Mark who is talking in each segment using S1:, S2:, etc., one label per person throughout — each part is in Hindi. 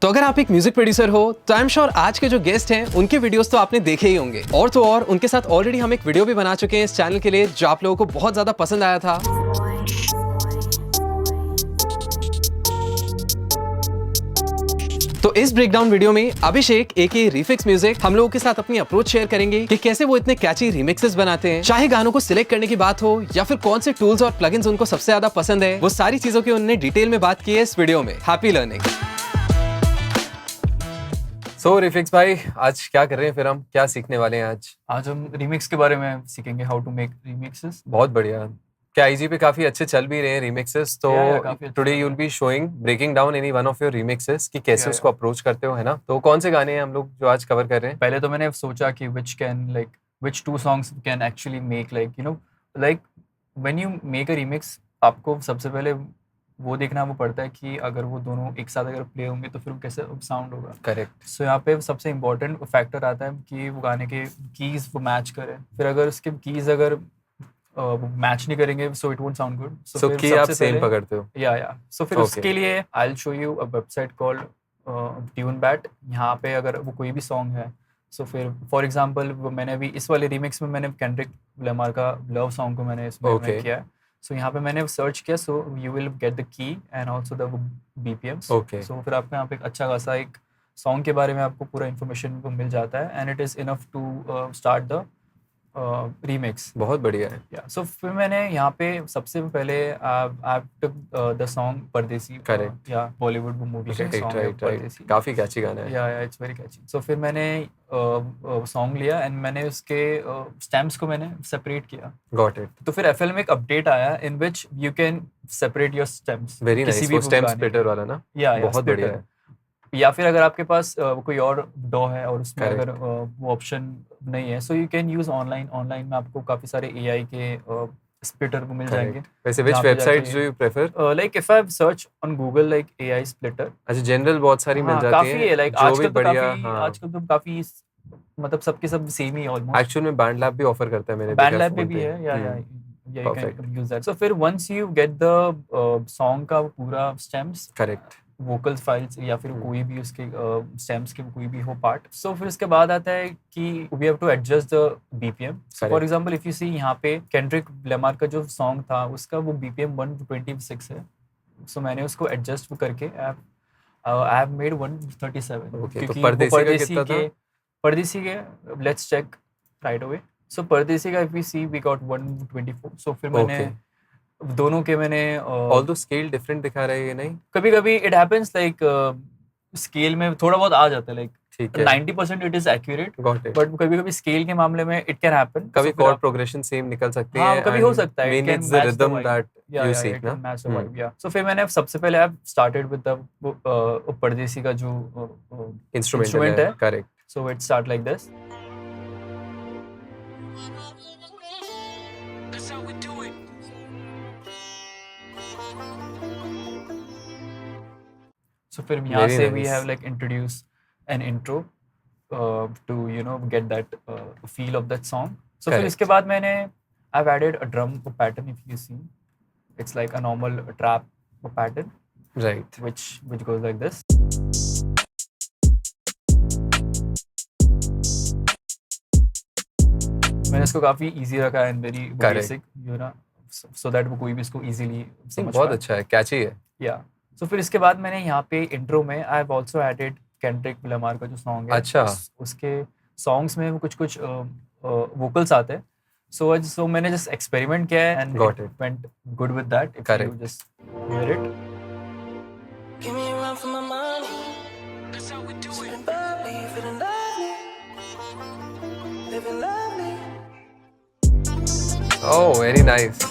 S1: तो अगर आप एक म्यूजिक प्रोड्यूसर हो तो आई एम श्योर आज के जो गेस्ट हैं उनके वीडियोस तो आपने देखे ही होंगे, और तो और उनके साथ ऑलरेडी हम एक वीडियो भी बना चुके हैं इस चैनल के लिए जो आप लोगों को बहुत ज्यादा पसंद आया था। तो इस ब्रेकडाउन वीडियो में अभिषेक एके रिफिक्स म्यूजिक हम लोगों के साथ अपनी अप्रोच शेयर करेंगे कि कैसे वो इतने कैची रिमिक्सेस बनाते हैं। चाहे गानों को सिलेक्ट करने की बात हो या फिर कौन से टूल्स और प्लगइन्स उनको सबसे ज्यादा पसंद है, वो सारी चीजों की उन्होंने डिटेल में बात की है इस वीडियो में। Happy learning. सो रिफिक्स भाई, आज क्या कर रहे हैं, फिर हम क्या सीखने वाले हैं आज
S2: हम रीमिक्स के बारे में सीखेंगे, हाउ टू मेक रीमिक्सेस।
S1: बहुत बढ़िया। क्या आईजी पे काफी अच्छे चल भी रहे हैं रीमिक्सेस, तो today you will be showing breaking down any one of your remixes कि कैसे उसको अप्रोच करते हो, है ना। तो कौन से गाने हैं हम लोग जो आज कवर कर रहे हैं?
S2: पहले तो मैंने सोचा कि which two songs can actually make like when you make a remix, आपको सबसे पहले वो देखना वो पड़ता है कि अगर वो दोनों एक साथ अगर प्ले होंगे तो फिर वो कैसे साउंड होगा।
S1: करेक्ट।
S2: सो यहाँ पे सबसे इम्पोर्टेंट फैक्टर आता है कि वो गाने के कीज वो मैच करें। फिर अगर उसके कीज अगर मैच नहीं करेंगे so it won't sound good.
S1: So की आप सेम पकड़ते हो?
S2: या सो फिर उसके लिए I will show you a website called TuneBat. यहाँ पे अगर वो कोई भी सॉन्ग है, सो फिर फॉर एग्जांपल मैंने अभी इस वाले रीमिक्स में मैंने केंड्रिक लमार का लव सॉन्ग को मैंने इसमें किया है। सो यहाँ पे मैंने सर्च किया, so you will get the key and also the BPMs। सो फिर आपको यहाँ पे एक अच्छा खासा एक सॉन्ग के बारे में आपको पूरा इन्फॉर्मेशन को मिल जाता है and it is enough to start the remix.
S1: बहुत बढ़िया है।
S2: या सो फिर मैंने यहाँ पे सबसे पहले आई टुक द सॉन्ग परदेसी,
S1: करेक्ट,
S2: या बॉलीवुड मूवी का सॉन्ग है परदेसी।
S1: काफी कैची गाना है।
S2: या इट्स वेरी कैची। सो फिर मैंने सॉन्ग लिया एंड मैंने उसके स्टेम्स को मैंने सेपरेट किया।
S1: Got it.
S2: तो फिर FL में एक अपडेट आया in which you can separate your stems.
S1: Very nice. वो स्टेम स्प्लिटर वाला ना?
S2: या
S1: बहुत बढ़िया है।
S2: या फिर अगर आपके पास कोई और डॉ है और उसमें अगर वो ऑप्शन नहीं है, सो यू कैन यूज ऑनलाइन में आपको काफी सारे AI के स्प्लिटर को मिल जाएंगे।
S1: वैसे which websites do you prefer?
S2: Like if I search on Google like AI splitter.
S1: अच्छा, जनरल बहुत सारी मिल जाती
S2: काफी है। लाइक
S1: आजकल
S2: तो काफी मतलब सबके सब सेम ही ऑलमोस्ट।
S1: एक्चुअल में बैंड लैब भी ऑफर करता है, मेरे
S2: बैंड लैब पे भी है। या you can use that. So फिर once you get the song का पूरा स्टेम्स,
S1: करेक्ट,
S2: वोकल फाइल्स या फिर कोई भी उसके स्टेम्स के कोई भी हो पार्ट। सो फिर उसके बाद आता है कि we have to adjust the BPM। For example if you see यहाँ पे केंड्रिक लमार का जो सॉन्ग था उसका वो BPM 126 है। सो मैंने उसको एडजस्ट करके आई हैव मेड 137। क्योंकि परदेसी के let's check right away. So Pardesi का if we see we got 124। So फिर मैंने दोनों के मैंने
S1: ऑल्दो स्केल डिफरेंट दिखा रहा है ये, नहीं?
S2: कभी-कभी इट हैपेंस लाइक स्केल में थोड़ा बहुत आ जाता है, like 90% it is accurate, but कभी-कभी स्केल के मामले में इट कैन हैपन।
S1: कभी कॉर्ड प्रोग्रेशन सेम निकल सकती है,
S2: कभी हो सकता है।
S1: Main it's the rhythm that you seek ना।
S2: Match the vibe. या सो फिर मैंने सबसे पहले आई स्टार्टेड विद द परदेसी का जो इंस्ट्रूमेंट है।
S1: Correct.
S2: So it start like this. So फिर यहाँ से we have like introduce an intro to get that feel of that song. So फिर इसके बाद मैंने I've added a drum pattern. If you see, it's like a normal trap pattern,
S1: right?
S2: Which goes like this. मैंने इसको काफी easy रखा है and very basic, so that वो कोई भी इसको easily समझ पाए।
S1: बहुत अच्छा है, catchy है।
S2: Yeah. तो फिर इसके बाद मैंने यहाँ पे इंट्रो में I have also added Kendrick Lamar का जो सॉन्ग है।
S1: अच्छा।
S2: उसके सॉन्ग्स में कुछ वोकल्स आते हैं। सो मैंने जस्ट एक्सपेरिमेंट किया है and it went good with that. If you just hear it. Give me a run for my money, that's how we do it, bubbly feeling lovely, living lovely.
S1: Oh very nice.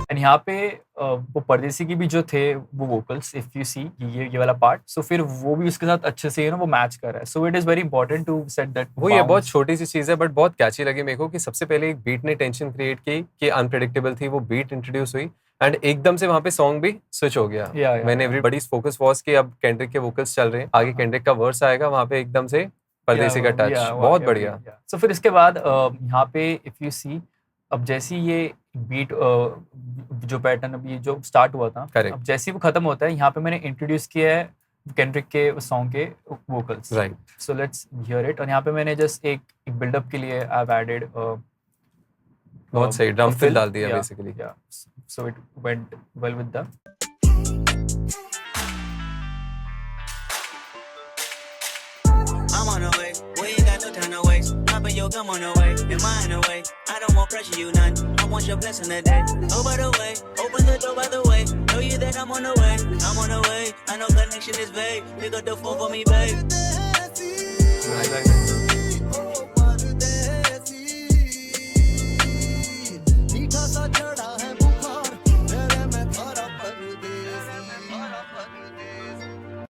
S2: And यहाँ पे वो परदेसी की भी जो थे वो वोकल्स, इफ यू सी ये वाला पार्ट, सो फिर वो भी उसके साथ अच्छे से वो मैच कर रहा है। So it is very important to set that.
S1: वो ये बहुत छोटी सी चीज है बट बहुत कैची लगी मेरे को कि सबसे पहले एक बीट ने टेंशन क्रिएट की कि अनप्रेडिक्टेबल थी, वो बीट इंट्रोड्यूस हुई एंड एकदम से वहाँ पे सॉन्ग भी स्विच हो गया। मैंने एवरीबॉडीज फोकस वॉज कि अब केंड्रिक के वोकल्स चल रहे हैं, आगे केंड्रिक का वर्स आएगा, वहाँ पे एकदम से परदेसी का टच। बहुत बढ़िया।
S2: सो फिर इसके बाद यहाँ पे इफ यू सी, अब जैसी ये बीट जो पैटर्न अभी जो स्टार्ट हुआ था, अब जैसे ही वो खत्म होता है यहाँ पे मैंने इंट्रोड्यूस किया है केंड्रिक के सॉन्ग के vocals,
S1: right.
S2: So let's hear it. और यहाँ पे मैंने जस्ट एक बिल्डअप के लिए आई हैव एडेड
S1: बहुत सही ड्रम फिल डाल दिया बेसिकली,
S2: या so it went well with the
S3: I'm on the way, we ain't got no time to waste. Hoppin' your gum on the way, and mine the way. I don't want pressure, you none. I want your blessing today. Oh, by the way, open the door by the way. Know you that I'm on the way. I'm on the way. I know connection is vague. Pick up the phone for me, babe.
S1: I like it.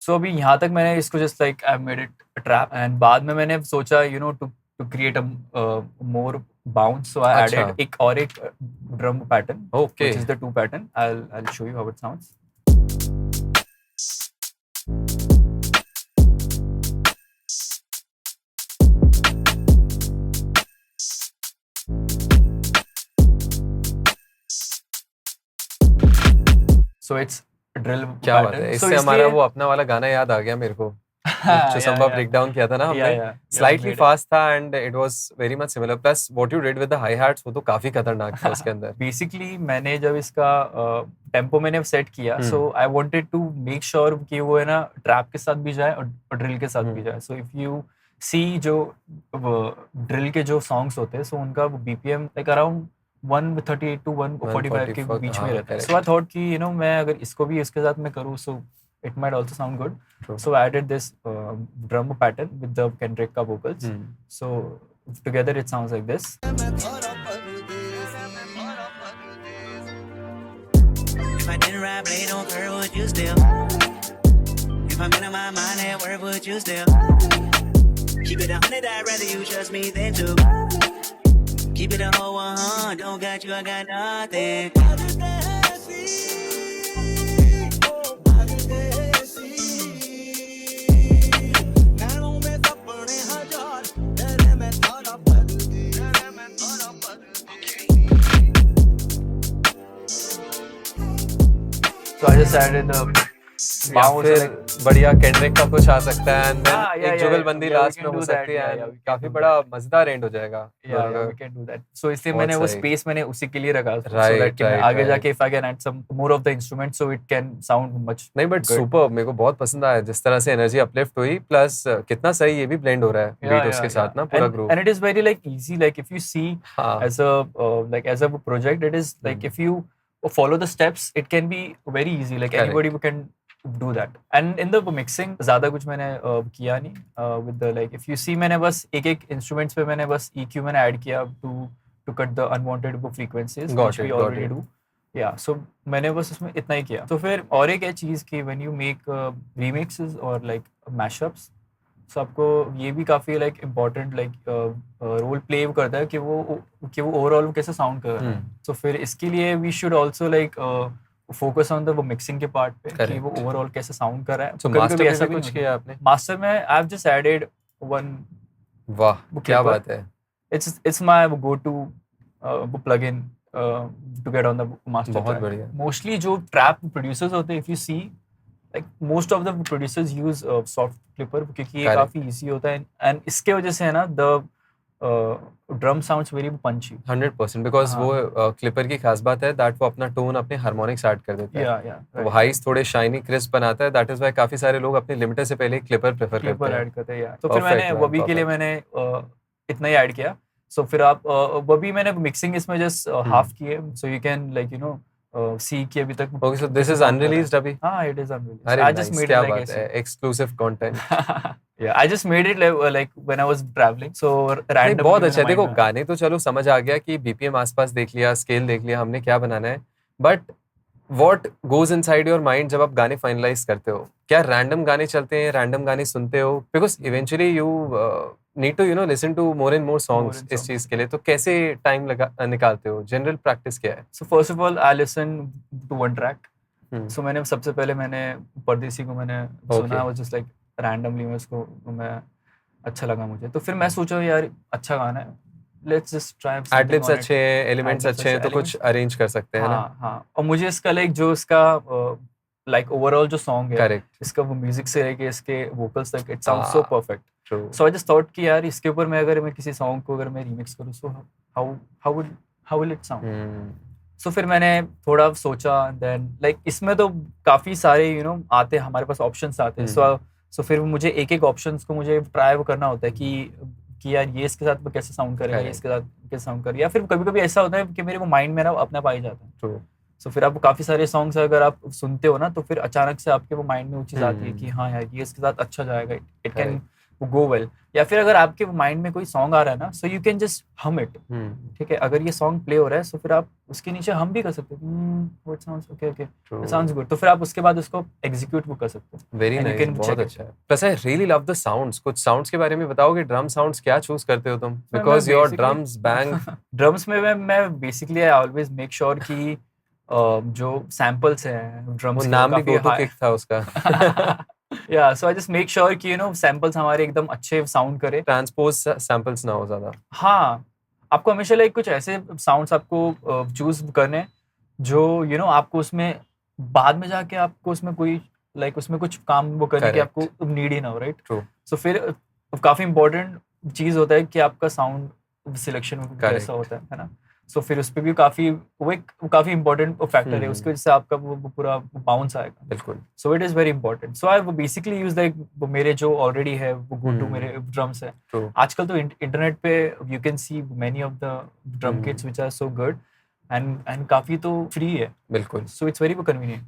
S2: So अभी यहाँ तक मैंने इसको just like I made it trap, and बाद में मैंने सोचा you know to create a more bounce, so I added एक drum pattern,
S1: okay,
S2: which is the 2 pattern. I'll show you how it sounds. So it's drill.
S1: क्या बात है, इससे हमारा वो अपना वाला गाना याद आ गया मेरे को, जो संभव ब्रेक डाउन किया था ना हमने, स्लाइटली फास्ट था and it was very much similar, plus what you did with the high hats वो तो काफी खतरनाक था उसके अंदर।
S2: बेसिकली मैंने जब इसका टेम्पो मैंने सेट किया, so I wanted to make sure कि वो है ना ट्रैप के साथ भी जाए और ड्रिल के साथ भी जाए। सो इफ यू सी जो ड्रिल के जो सॉन्ग्स होते हैं, सो उनका बीपीएम लाइक अराउंड 138 to 145 के बीच में रहता है। सो आई थॉट कि यू नो मैं अगर इसको भी इसके साथ में करूँ, सो it might also sound good. So I added this drum pattern with the Kendrick ka vocals. So together it sounds like this.
S3: If I didn't ride blade on curve, would you still? If I'm in my mind at work, would you still? Keep it 100, I'd rather you trust me than to. Keep it a whole 100, don't got you, I got nothing.
S2: So I just added the
S1: बढ़िया केंड्रिक का कुछ आ सकता है, एंड देन एक जुगलबंदी लास्ट में हो सकती है, काफी बड़ा मजेदार एंड हो जाएगा।
S2: we can do that. So इसलिए मैंने वो स्पेस मैंने उसी के लिए रखा, so that कि मैं आगे जाके if I can add some more of the instruments so it can sound much
S1: नहीं, बट सुपर, मेरे को बहुत पसंद आया जिस तरह से एनर्जी अपलिफ्ट हुई, प्लस कितना सही ये भी ब्लेंड हो रहा है बीट उसके साथ ना पूरा groove,
S2: and it is very like easy, like if you see as a project, it is like if you follow the steps, it can be very easy, like anybody can do that. And in the mixing ज़्यादा कुछ मैंने किया नहीं with the like if you see मैंने बस एक इंस्ट्रूमेंट्स पे मैंने बस EQ मैंने ऐड किया to cut the unwanted frequencies which we already do. Yeah, so मैंने बस उसमें इतना ही किया। तो फिर और एक चीज़ कि when you make remixes or like mashups, so आपको ये भी काफ़ी like important like role play करता है कि वो ओवरऑल कैसे साउंड कर रहा है। तो फिर इसके लिए we should also like focus on the वो मिक्सिंग के पार्ट पे कि वो ओवरऑल कैसे साउंड कर रहा है।
S1: तो मास्टर में ऐसा कुछ किया आपने?
S2: मास्टर में I have just added one,
S1: वाह क्या बात है,
S2: it's my go to plugin to get on the master.
S1: बहुत बढ़िया।
S2: मोस्टली जो ट्रैप प्रोड्यूसर्स होते हैं, if you see like most of the producers use soft clipper क्योंकि ये काफी इजी होता है, एंड इसके वजह से है ना the drum sounds very punchy
S1: 100%, because वो क्लिपर की खास बात है दैट वो अपना टोन अपने हार्मोनिक्स ऐड कर देता है, वो हाइस थोड़े शाइनी क्रिस्प बनाता है, दैट इज व्हाई काफी सारे लोग अपने लिमिटर से पहले क्लिपर प्रेफर करते हैं।
S2: तो फिर मैंने वबी के लिए मैंने इतना ही ऐड किया। सो फिर आप वबी मैंने मिक्सिंग इसमें जस्ट हाफ किए, so you can like you know see की अभी तक।
S1: Okay, so this is unreleased अभी?
S2: हां, it is unreleased.
S1: I just made it like exclusive content.
S2: Yeah, I just made it like when I was traveling, so random।
S1: बहुत अच्छा है। देखो गाने तो चलो समझ आ गया कि बीपीएम आसपास देख लिया, स्केल देख लिया, हमने क्या बनाना है, but what goes inside your mind जब आप गाने फाइनलाइज करते हो? क्या रैंडम गाने चलते हैं, रैंडम गाने सुनते हो? Because eventually you need to you know listen to more and more songs इस चीज के लिए, तो कैसे टाइम निकालते हो? जनरल प्रैक्टिस क्या है?
S2: So first of all I listen to one track. So मैंने सबसे पहले मैंने परदेसी को मैंने सुना, वाज जस्ट लाइक रैंडमली मैं उसको मैं अच्छा लगा मुझे, तो फिर मैं सोचा यार अच्छा गाना है, let's just try something
S1: ad-libs
S2: on it.
S1: अच्छे हैं, एलिमेंट्स
S2: Ad-libs
S1: अच्छे हैं, तो
S2: अच्छे,
S1: कुछ अरेंज कर सकते हैं ना.
S2: हाँ. और मुझे इसका लाइक जो इसका लाइक ओवरऑल जो सॉन्ग है,
S1: करेक्ट.
S2: इसका वो म्यूजिक से लेके इसके वोकल्स तक, इट साउंड्स सो
S1: हाँ.
S2: Perfect.
S1: True.
S2: So I just thought कि यार इसके ऊपर मैं अगर मैं किसी सॉन्ग को अगर मैं रीमिक्स करूँ, so how will it sound. So फिर मैंने थोड़ा सोचा, देन लाइक इसमें तो काफ़ी सारे आते हैं, हमारे पास ऑप्शंस आते हैं. सो फिर मुझे एक एक ऑप्शंस को मुझे ट्राई वो करना होता है कि यार ये इसके साथ कैसे साउंड करेगा, ये इसके साथ कैसे साउंड करेगा. या फिर कभी कभी ऐसा होता है कि मेरे वो माइंड में ना अपना पाई जाता है.
S1: ट्रू.
S2: सो फिर आपको काफ़ी सारे सॉन्ग्स अगर आप सुनते हो ना, तो फिर अचानक से आपके वो माइंड में वो चीज़ आती है कि हाँ यार ये इसके साथ अच्छा जाएगा, इट कैन गो वेल. या फिर अगर आपके माइंड में कोई सॉन्ग आ रहा है ना, सो यू कैन जस्ट हम इट. ठीक है, अगर ये सॉन्ग प्ले हो रहा है, सो फिर आप उसके नीचे हम भी कर सकते हो. It sounds okay, it sounds good. तो फिर आप उसके बाद उसको एग्जीक्यूट वो कर सकते हो.
S1: वेरी नाइस, बहुत अच्छा है. Plus I really love the sounds. कुछ साउंड्स के बारे में बताओगे, ड्रम साउंड्स क्या चूज करते हो तुम? Because your drums bang.
S2: Drums में मैं basically I always make sure कि जो सैंपल्स हैं ड्रम्स के,
S1: नाम भी गोटू किक था उसका.
S2: या सो आई जस्ट मेक श्योर कि सैंपल्स हमारे एकदम अच्छे साउंड करे,
S1: ट्रांसपोज सैंपल्स ना हो ज्यादा.
S2: हाँ, आपको हमेशा लाइक कुछ ऐसे साउंड्स आपको चूज करने जो आपको उसमें बाद में जाके आपको उसमें कोई लाइक उसमें कुछ काम वो करने की आपको नीड ही ना हो. राइट.
S1: ट्रू.
S2: सो फिर काफी इंपॉर्टेंट चीज होता है कि आपका साउंड सिलेक्शन कैसा होता है ना. सो फिर उस पर भी काफी इंपॉर्टेंट फैक्टर है, उसकी वजह से आपका वो पूरा बाउंस आएगा.
S1: बिल्कुल.
S2: So it is very important. So I वो बेसिकली यूज लाइक वो मेरे जो ऑलरेडी है वो गो टू मेरे ड्रम्स है. आजकल तो इंटरनेट पे you can see many of the drum kits which are so good and काफी तो फ्री है.
S1: बिल्कुल.
S2: So it's very convenient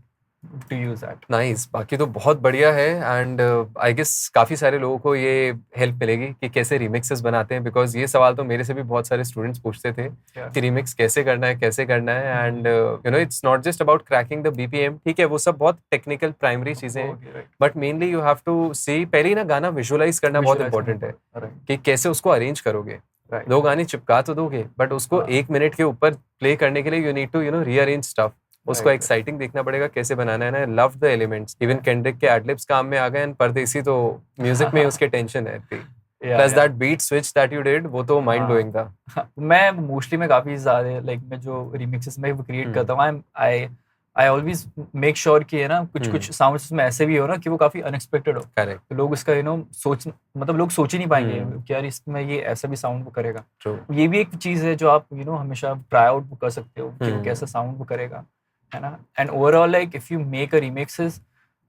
S2: to use that.
S1: Nice. बाकी तो बहुत बढ़िया है. एंड आई गेस काफ़ी सारे लोगों को ये हेल्प मिलेगी कि कैसे रिमिक्सेस बनाते हैं. बिकॉज ये सवाल तो मेरे से भी बहुत सारे स्टूडेंट्स पूछते थे कि रिमिक्स कैसे करना है. And it's not just about cracking the BPM. ठीक है, वो सब बहुत टेक्निकल प्राइमरी चीज़ें हैं, but mainly you have to see, पहले ही ना गाना विजुअलाइज करना बहुत इंपॉर्टेंट है कि कैसे उसको अरेंज करोगे. दो गाने चिपका तो दोगे, बट उसको 1 मिनट के ऊपर प्ले करने के लिए you need to rearrange stuff. उसको एक्साइटिंग देखना पड़ेगा कैसे बनाना है ना. Love the elements. Even Kendrick के एडलिब्स काम में आ गए एंड परदेसी तो म्यूजिक में उसके टेंशन है. Plus that beat switch that you did, वो तो माइंड ब्लोइंग था.
S2: मैं मोस्टली मैं काफी ज्यादा लाइक मैं जो रिमिक्सेस में क्रिएट करता हूँ, आई ऑलवेज मेक श्योर कि है ना कुछ साउंड्स में ऐसे भी हो ना कि वो काफी अनएक्सपेक्टेड हो.
S1: करेक्ट.
S2: तो लोग इसका लोग सोच ही नहीं पाएंगे कि यार इसमें ये ऐसा भी साउंड वो करेगा. ये भी एक चीज है जो आप हमेशा ट्राई आउट कर सकते हो कि वो कैसा साउंड वो करेगा, है ना. And overall like if you make a remixes,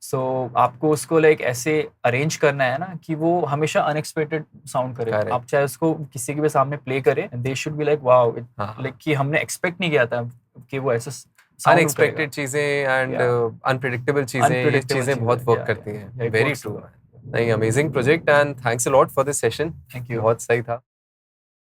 S2: so आपको उसको लाइक ऐसे अरेंज करना है ना कि वो हमेशा अनएक्सपेक्टेड साउंड करे. आप चाहे उसको किसी के भी सामने प्ले करें, they should be like wow, like कि हमने एक्सपेक्ट नहीं किया था कि वो ऐसा
S1: अनएक्सपेक्टेड चीजें एंड अनप्रेडिक्टेबल चीजें बहुत वर्क करती हैं. Very true. नहीं, amazing project and thanks a lot for this session.
S2: Thank you.
S1: बहुत सही था.